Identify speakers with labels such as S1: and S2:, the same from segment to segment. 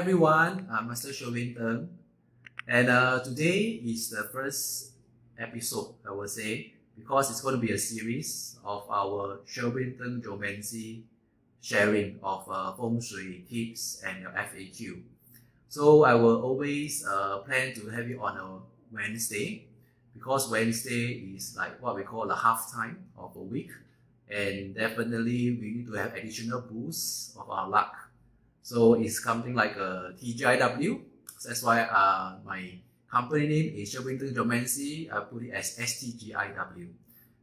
S1: everyone, I'm Master Sherwin, and today is the first episode, I would say, because it's going to be a series of our Sherwin geomancy sharing of Feng Shui tips and your FAQ. So I will always plan to have it on a Wednesday, because Wednesday is like what we call the half time of a week, and definitely we need to have additional boost of our luck. So it's something like a TGIW. So that's why my company name is Sherwin Geomancy. I put it as STGIW.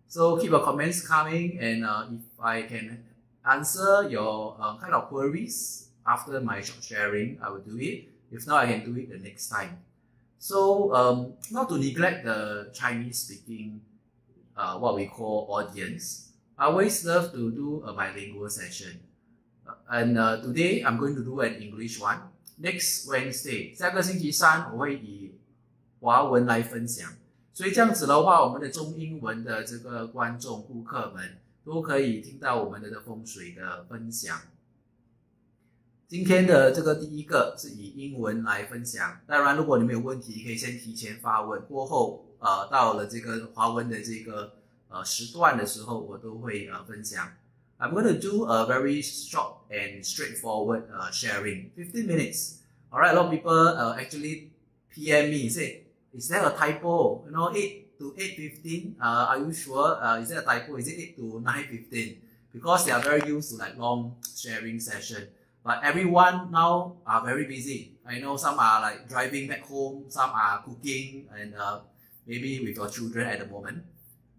S1: So keep your comments coming, and if I can answer your kind of queries after my short sharing, I will do it. If not, I can do it the next time. So not to neglect the Chinese speaking, what we call audience, I always love to do a bilingual session. And today I'm going to do an English one. Next Wednesday, 下个星期三我会以华文来分享。所以这样子的话，我们的中英文的这个观众顾客们都可以听到我们的风水的分享。今天的这个第一个是以英文来分享。当然，如果你们有问题，可以先提前发问，过后到了这个华文的这个时段的时候，我都会分享。I'm going to do a very short and straightforward sharing, 15 minutes. Alright, a lot of people actually PM me, say, is there a typo? You know, 8 to 8:15, are you sure? Is there a typo? Is it 8 to 9:15? Because they are very used to like long sharing session. But everyone now are very busy. I know some are like driving back home, some are cooking, and maybe with your children at the moment.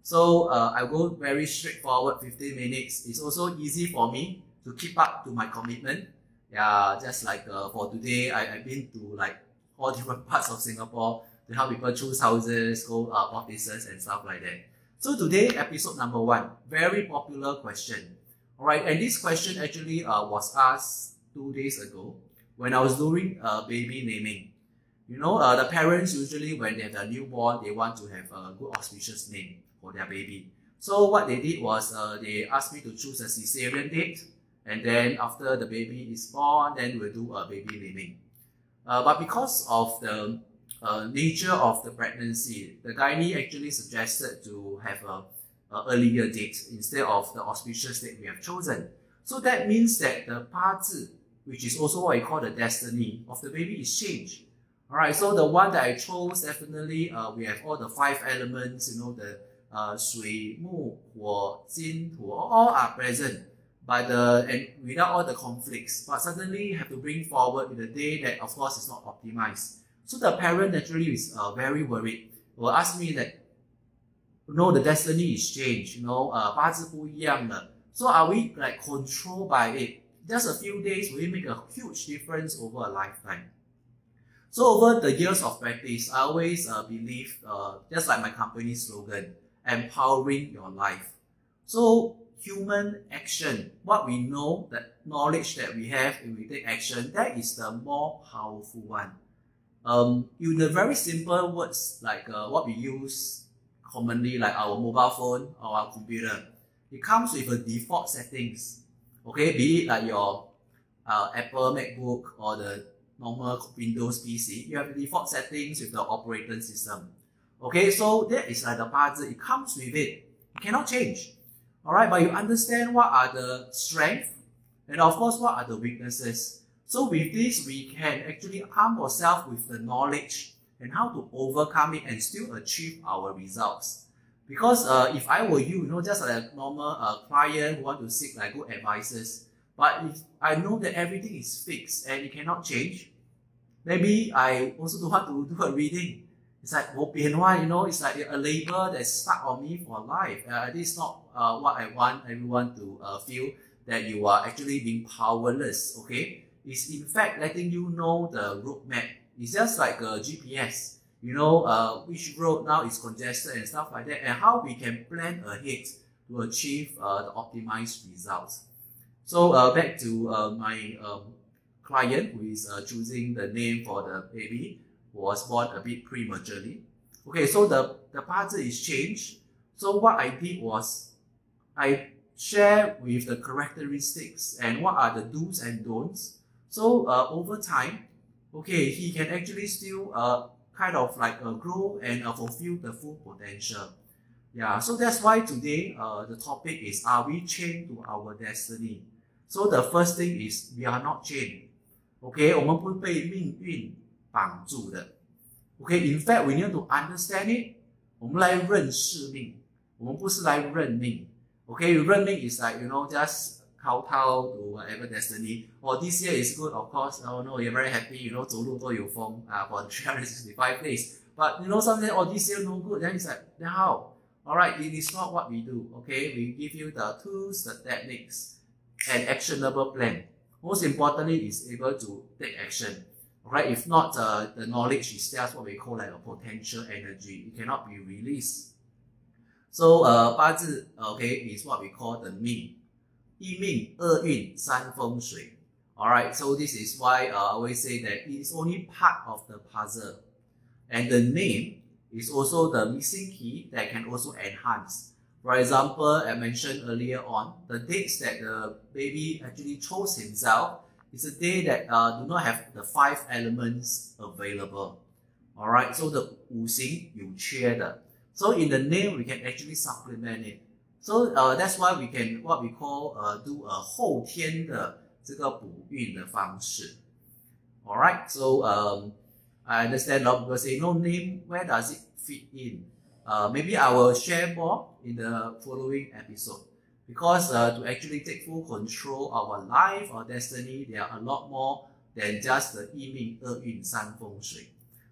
S1: So I go very straightforward, 15 minutes. It's also easy for me to keep up to my commitment. Yeah, just like for today, I've been to like all different parts of Singapore to help people choose houses, go offices and stuff like that. So today, episode number 1, very popular question. Alright, and this question actually was asked 2 days ago when I was doing baby naming. You know, the parents usually when they have a newborn, they want to have a good auspicious name for their baby. So what they did was they asked me to choose a cesarean date, and then after the baby is born, then we'll do a baby naming. But because of the nature of the pregnancy, the gynae actually suggested to have a earlier date instead of the auspicious date we have chosen. So that means that the 八字, which is also what I call the destiny of the baby, is changed. Alright, so the one that I chose, definitely we have all the 5 elements, you know, the 水木火金土 all are present, but and without all the conflicts. But suddenly have to bring forward in the day that of course is not optimized. So the parent naturally is very worried. Will ask me that, you know, the destiny is changed. You know, 八字不一样了. So are we like controlled by it? Just a few days will make a huge difference over a lifetime. So over the years of practice, I always believe, just like my company's slogan, empowering your life. So human action, what we know, that knowledge that we have and we take action, that is the more powerful one. In the very simple words, like what we use commonly, like our mobile phone or our computer, it comes with a default settings. Okay, be it like your Apple MacBook or the normal Windows PC, you have the default settings with the operating system. Okay, so that is like the 八字, it comes with it. You cannot change. Alright, but you understand what are the strengths and of course what are the weaknesses. So with this, we can actually arm ourselves with the knowledge and how to overcome it and still achieve our results. Because if I were you, you know, just like a normal client who want to seek like good advices, but if I know that everything is fixed and it cannot change, maybe I also don't want to do a reading. It's like, you know, it's like a label that's stuck on me for life. This is not what I want everyone to feel, that you are actually being powerless, okay? It's in fact letting you know the roadmap. It's just like a GPS, you know, which road now is congested and stuff like that, and how we can plan ahead to achieve the optimized results. So back to my client who is choosing the name for the baby, who was born a bit prematurely. Okay, so the 八字is changed. So what I did was I share with the characteristics and what are the do's and don'ts. So over time, okay, he can actually still kind of like grow and fulfill the full potential. Yeah, so that's why today the topic is, are we chained to our destiny? So the first thing is we are not chained. Okay, 我们不被命运绑住的。Okay, in fact, we need to understand it. 我们来认识命，我们不是来认命。Okay, 认命 is like, just kowtow to whatever destiny. Or this year is good, of course. Oh no, you're very happy, 走路都有风 for 365 days. But sometimes, this year no good, then it's like, then how? Alright, it is not what we do. Okay, we give you the tools, the techniques, and actionable plan. Most importantly is able to take action. Alright, if not, the knowledge is just what we call like a potential energy. It cannot be released. So, 八字, okay, is what we call the 命. 一命, 二运, 三风水. Alright, so this is why I always say that it is only part of the puzzle. And the name is also the missing key that can also enhance. For example, I mentioned earlier on, the dates that the baby actually chose himself is a day that do not have the 5 elements available. Alright, so the 五行有缺的. So in the name, we can actually supplement it. So that's why we can, what we call, do a 后天的这个补运的方式. Alright, so I understand a lot of people say, no name, where does it fit in? Maybe I will share more in the following episode. Because to actually take full control of our life or destiny, there are a lot more than just the 一命二运三风水.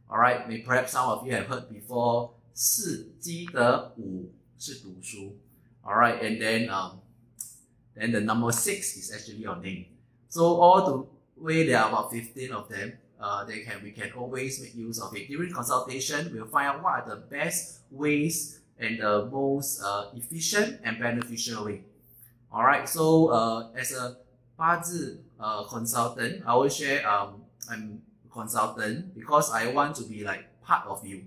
S1: Alright, perhaps some of you have heard before, 四积德五是读书. Alright, and then the number 6 is actually your name. So all the way there are about 15 of them. We can always make use of it. During consultation, we'll find out what are the best ways and the most efficient and beneficial way. Alright, so as a 八字consultant, I will share I'm a consultant because I want to be like part of you.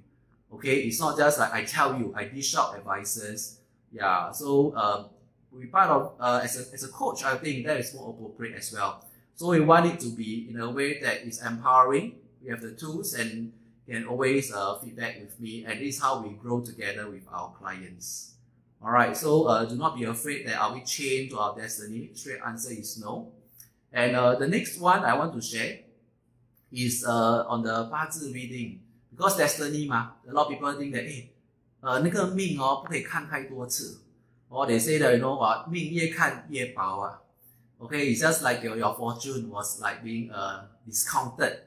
S1: Okay, it's not just like I tell you, I dish out advices. Yeah, so we part of as a coach, I think that is more appropriate as well. So we want it to be in a way that is empowering. We have the tools and can always feedback with me, and this is how we grow together with our clients. Alright, so do not be afraid that are we chained to our destiny. Straight answer is no. And the next one I want to share is on the 八字 reading. Because destiny ma, a lot of people think that, 那个命不可以看太多次. Or they say that, 命越看越薄啊. Okay, it's just like your fortune was like being discounted.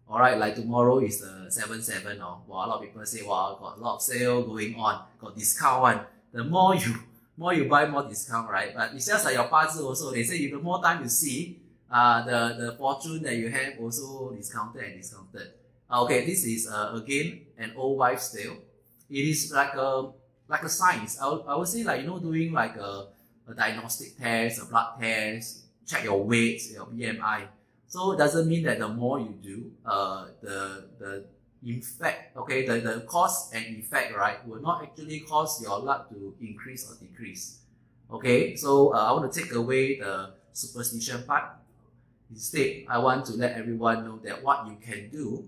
S1: Alright, like tomorrow is the 7/7. A lot of people say, wow, got a lot of sale going on, got discount one. The more you buy, more discount, right? But it's just like your 八字also. They say the more time you see, the fortune that you have also discounted and discounted. Okay, this is again an old wives' tale. It is like a science. I would say like doing like a diagnostic test, a blood test, check your weight, your BMI. So it doesn't mean that the more you do, the effect, okay, the cause and effect, right, will not actually cause your luck to increase or decrease. Okay, so I want to take away the superstition part. Instead, I want to let everyone know that what you can do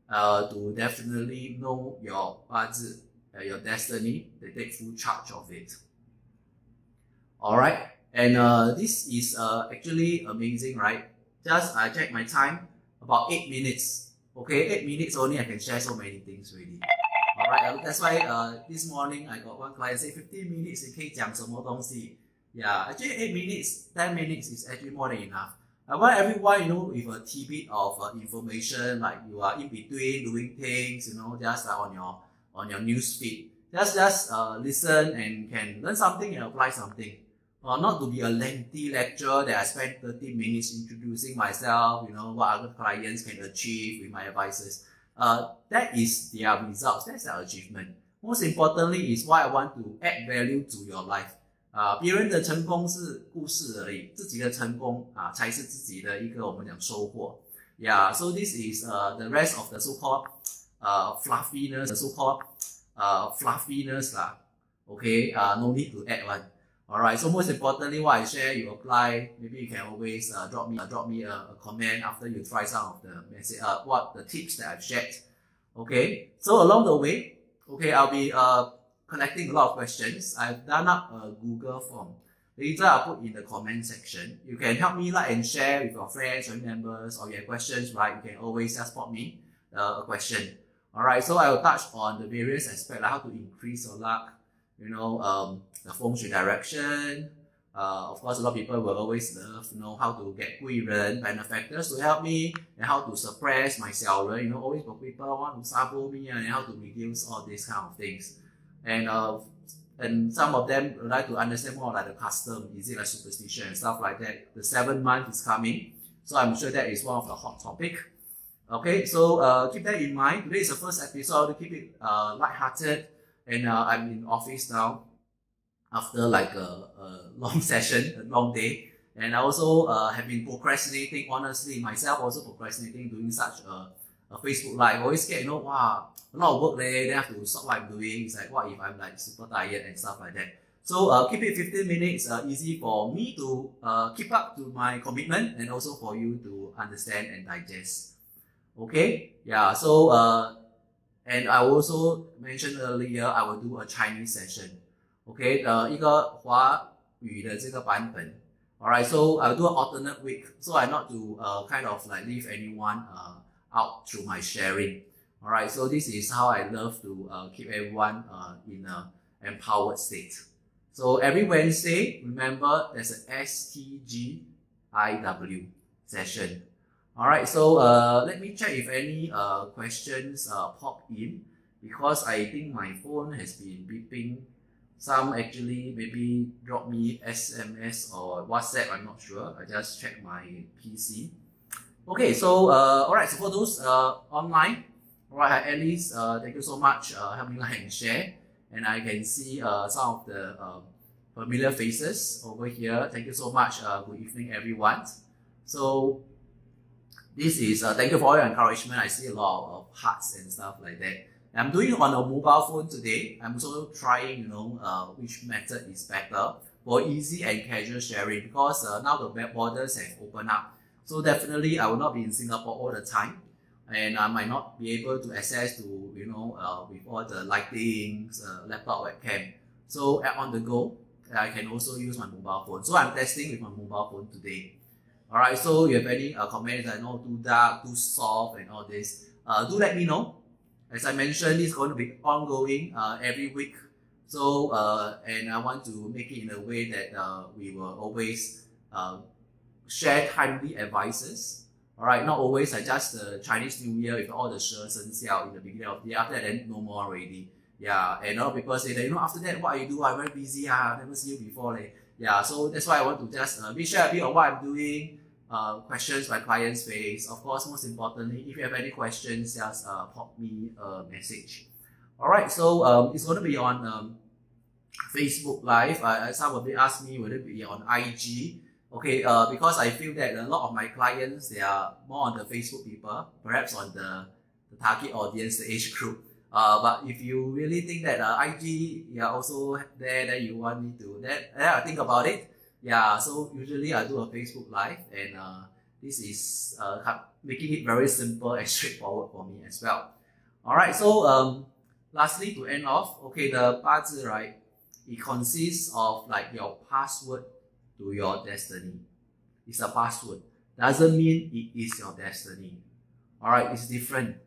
S1: to definitely know your 八字, your destiny, they take full charge of it. Alright, and this is actually amazing, right? Just I check my time, about 8 minutes. Okay, 8 minutes only, I can share so many things really. Alright, that's why this morning I got one client say 15 minutes 你可以讲什么东西. Yeah, actually 8 minutes, 10 minutes is actually more than enough. I want everyone, with a tidbit of information, like you are in between doing things, just on your news feed. Just listen and can learn something and apply something. Not to be a lengthy lecture that I spend 30 minutes introducing myself, what other clients can achieve with my advices. That is their results, that's their achievement. Most importantly is why I want to add value to your life. 别人的成功是故事而已，自己的成功才是自己的一个我们讲收获。Yeah, so this is the rest of the so-called fluffiness, the so-called fluffiness lah. Okay, no need to add one. Alright, so most importantly, what I share, you apply. Maybe you can always drop me a comment after you try some of the message, the tips that I've shared. Okay, so along the way, okay, I'll be collecting a lot of questions. I've done up a Google form. Later, I'll put in the comment section. You can help me like and share with your friends, family members, or you have questions, right? You can always just pop me a question. Alright, so I will touch on the various aspects, like how to increase your luck, you know, the Feng Shui direction. Of course, a lot of people will always love to know how to get 贵人, benefactors to help me, and how to suppress my 小人, you know, always people want to sabo me, and how to reduce all these kind of things. And some of them would like to understand more like the custom, is it like superstition and stuff like that. The 7th month is coming, so I'm sure that is one of the hot topic. Okay, so keep that in mind. Today is the first episode to keep it light-hearted, and I'm in office now after like a long session, a long day, and I also have been procrastinating, honestly, myself also procrastinating doing such a Facebook Live. I always get, you know, wow, a lot of work there, then I have to stop what I'm doing. It's like, what if I'm like super tired and stuff like that. So keep it 15 minutes, easy for me to keep up to my commitment, and also for you to understand and digest. Okay, yeah, so and I also mentioned earlier, I will do a Chinese session. Okay, 一个华语的这个版本. Alright, so I'll do an alternate week, so I not to kind of like leave anyone out through my sharing. Alright, so this is how I love to keep everyone in an empowered state. So every Wednesday, remember there's an STGIW session. Alright, so let me check if any questions pop in, because I think my phone has been beeping. Some actually maybe drop me SMS or WhatsApp, I'm not sure. I just check my PC. Okay, so alright, so for those online, alright, at least thank you so much, help me like and share. And I can see some of the familiar faces over here. Thank you so much. Good evening, everyone. So this is thank you for all your encouragement. I see a lot of hearts and stuff like that. I'm doing it on a mobile phone today. I'm also trying, you know, which method is better for easy and casual sharing, because now the borders have opened up. So definitely I will not be in Singapore all the time, and I might not be able to access to, you know, with all the lightings, laptop webcam. So on the go, I can also use my mobile phone. So I'm testing with my mobile phone today. Alright, so you have any comments, I know too dark, too soft and all this, do let me know. As I mentioned, it's going to be ongoing every week. So, and I want to make it in a way that we will always share timely advices. Alright, not always like just the Chinese New Year with all the 12生肖 in the beginning of the year. After that, then no more already. Yeah, and a lot of people say that, you know, after that, what you do, I'm very busy, I never see you before. Yeah, so that's why I want to just share a bit of what I'm doing. Questions my clients face. Of course, most importantly, if you have any questions, just pop me a message. Alright, so it's going to be on Facebook Live. Some of you asked me, will it be on IG? Okay, because I feel that a lot of my clients, they are more on the Facebook people, perhaps on the target audience, the age group. But if you really think that IG, you are also there, then you want me to, then I think about it. Yeah, so usually I do a Facebook Live, and this is making it very simple and straightforward for me as well. Alright, so lastly, to end off, okay, the Bazi, right, it consists of like your password to your destiny. It's a password. Doesn't mean it is your destiny. Alright, it's different.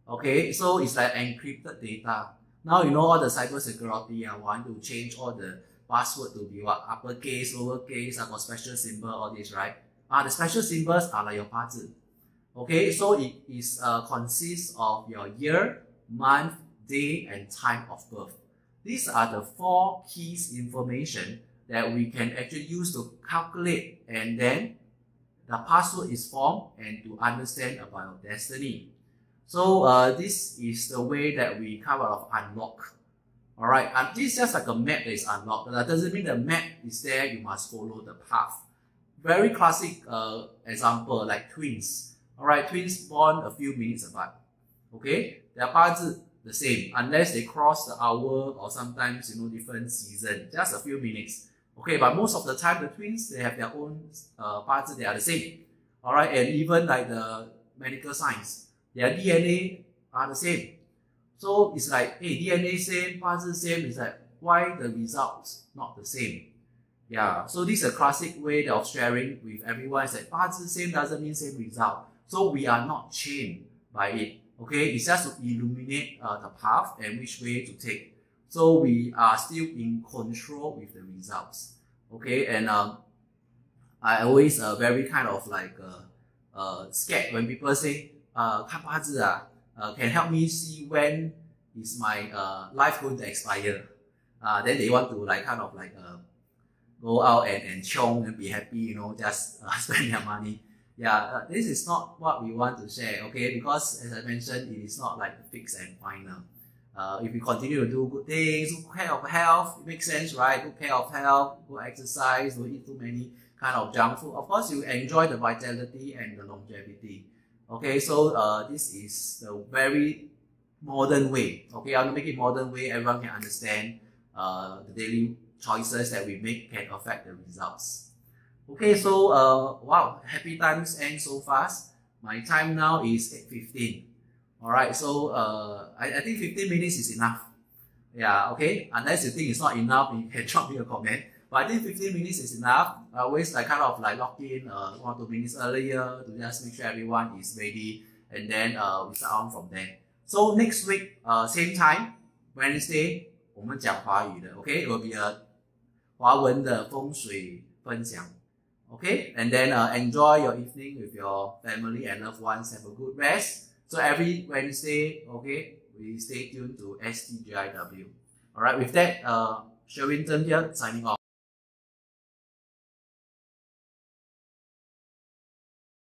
S1: Okay, so it's like encrypted data. Now you know all the cybersecurity, I want to change all the password to be what? Uppercase, lowercase, I got special symbol, all this, right? The special symbols are like your Bazi. Okay, so it is consists of your year, month, day, and time of birth. These are the 4 keys information that we can actually use to calculate, and then the password is formed and to understand about your destiny. So this is the way that we kind of unlock. Alright, and this is just like a map that is unlocked. That doesn't mean the map is there, you must follow the path. Very classic example, like twins. Alright, twins born a few minutes apart. Okay, their Bazi the same, unless they cross the hour or sometimes, you know, different season, just a few minutes. Okay, but most of the time the twins, they have their own 八字, they are the same. Alright, and even like the medical science, their DNA are the same. So it's like, hey, DNA same, 八字 same, it's like, why the results not the same? Yeah, so this is a classic way of sharing with everyone. It's like, 八字 same doesn't mean same result. So we are not chained by it. Okay, it's just to illuminate the path and which way to take. So we are still in control with the results. Okay, and I always very kind of like scared when people say, 看八字 can help me see when is my life going to expire. Then they want to like kind of like go out and chiong and be happy, you know, just spend their money. Yeah, this is not what we want to share, okay? Because as I mentioned, it is not like fixed and final. If we continue to do good things, good care of health, it makes sense, right? Good care of health, good exercise, don't eat too many kind of junk food. Of course, you enjoy the vitality and the longevity. Okay, so this is the very modern way. Okay, I want to make it modern way. Everyone can understand the daily choices that we make can affect the results. Okay, so wow, happy times end so fast. My time now is 8:15. Alright, so I think 15 minutes is enough. Yeah, okay. Unless you think it's not enough, you can drop me a comment. But I think 15 minutes is enough. I always like kind of like lock in 1 or 2 minutes earlier to just make sure everyone is ready, and then we start on from there. So next week, same time, Wednesday, 我们讲华语的, okay? It will be a 华文的风水分享. Okay, and then enjoy your evening with your family and loved ones. Have a good rest. So every Wednesday, okay, we stay tuned to STGIW. Alright, with that, Sherwin here signing off.